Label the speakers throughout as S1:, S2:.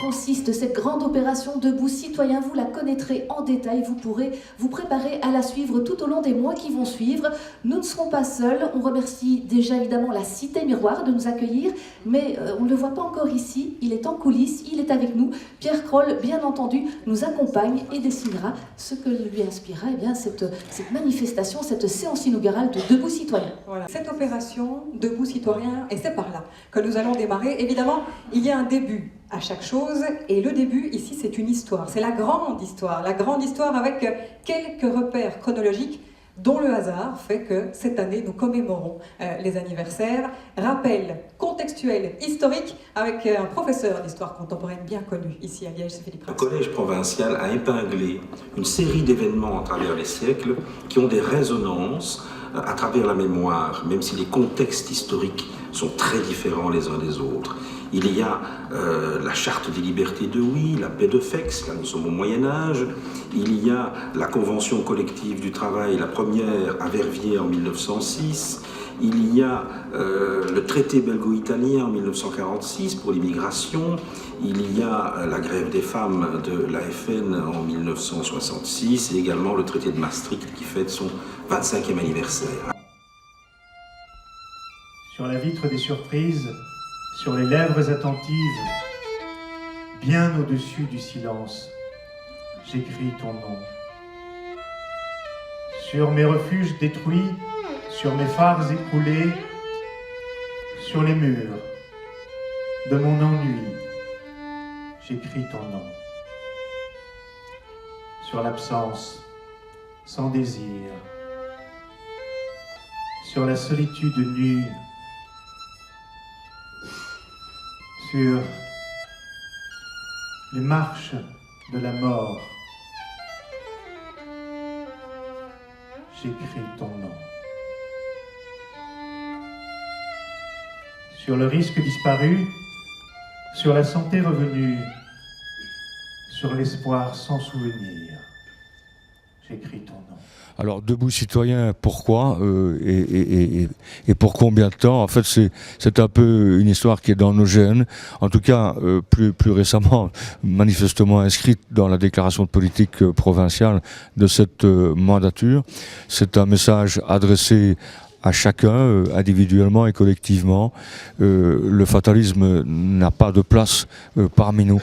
S1: Consiste cette grande opération Debout Citoyens, vous la connaîtrez en détail, vous pourrez vous préparer à la suivre tout au long des mois qui vont suivre. Nous ne serons pas seuls, on remercie déjà évidemment la Cité Miroir de nous accueillir, mais on ne le voit pas encore ici, il est en coulisses, il est avec nous. Pierre Kroll, bien entendu, nous accompagne et dessinera ce que lui inspirera cette manifestation, cette séance inaugurale de Debout Citoyens.
S2: Voilà, cette opération Debout Citoyens, et c'est par là que nous allons démarrer. Évidemment, il y a un début à chaque chose, et le début ici c'est une histoire, c'est la grande histoire avec quelques repères chronologiques dont le hasard fait que cette année nous commémorons les anniversaires. Rappel contextuel, historique, avec un professeur d'histoire contemporaine bien connu ici à Liège, c'est Philippe Rax.
S3: Le collège provincial a épinglé une série d'événements à travers les siècles qui ont des résonances à travers la mémoire, même si les contextes historiques sont très différents les uns des autres. Il y a la Charte des libertés de Huy, la paix de Fex, là nous sommes au Moyen-Âge. Il y a la Convention collective du travail, la première à Verviers en 1906. Il y a le traité belgo-italien en 1946 pour l'immigration. Il y a la grève des femmes de l'AFN en 1966 et également le traité de Maastricht qui fête son 25e anniversaire.
S4: Sur la vitre des surprises, sur les lèvres attentives, bien au-dessus du silence, j'écris ton nom. Sur mes refuges détruits, sur mes phares écroulés, sur les murs de mon ennui, j'écris ton nom. Sur l'absence sans désir, sur la solitude nue, sur les marches de la mort, j'écris ton nom. Sur le risque disparu, sur la santé revenue, sur l'espoir sans souvenir, j'écris ton nom.
S5: Alors, Debout Citoyens, pourquoi et pour combien de temps? En fait, c'est un peu une histoire qui est dans nos gènes. En tout cas, plus récemment, manifestement inscrite dans la déclaration de politique provinciale de cette mandature. C'est un message adressé à chacun, individuellement et collectivement. Le fatalisme n'a pas de place parmi nous.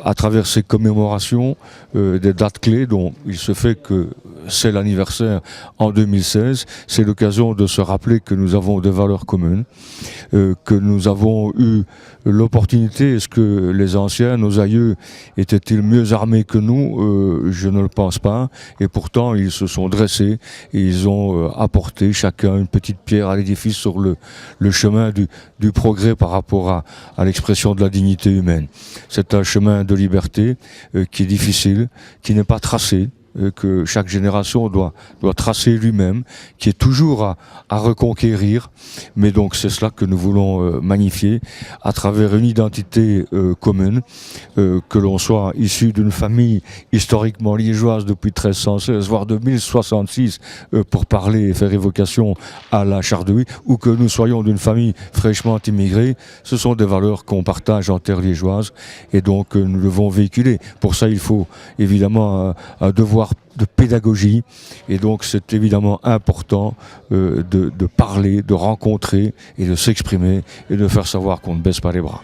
S5: À travers ces commémorations, des dates clés dont il se fait que c'est l'anniversaire en 2016, c'est l'occasion de se rappeler que nous avons des valeurs communes, que nous avons eu l'opportunité, est-ce que les anciens, nos aïeux, étaient-ils mieux armés que nous? Je ne le pense pas, et pourtant ils se sont dressés et ils ont apporté chacun une petite pierre à l'édifice sur le chemin du progrès par rapport à l'expression de la dignité humaine. C'est un chemin de liberté qui est difficile, qui n'est pas tracé, que chaque génération doit tracer lui-même, qui est toujours à reconquérir. Mais donc c'est cela que nous voulons magnifier à travers une identité commune, que l'on soit issu d'une famille historiquement liégeoise depuis 1316, voire de 1066, pour parler et faire évocation à la Charte de Huy, ou que nous soyons d'une famille fraîchement immigrée. Ce sont des valeurs qu'on partage en terre liégeoise et donc nous devons véhiculer. Pour ça, il faut évidemment un devoir de pédagogie, et donc c'est évidemment important de parler, de rencontrer et de s'exprimer et de faire savoir qu'on ne baisse pas les bras.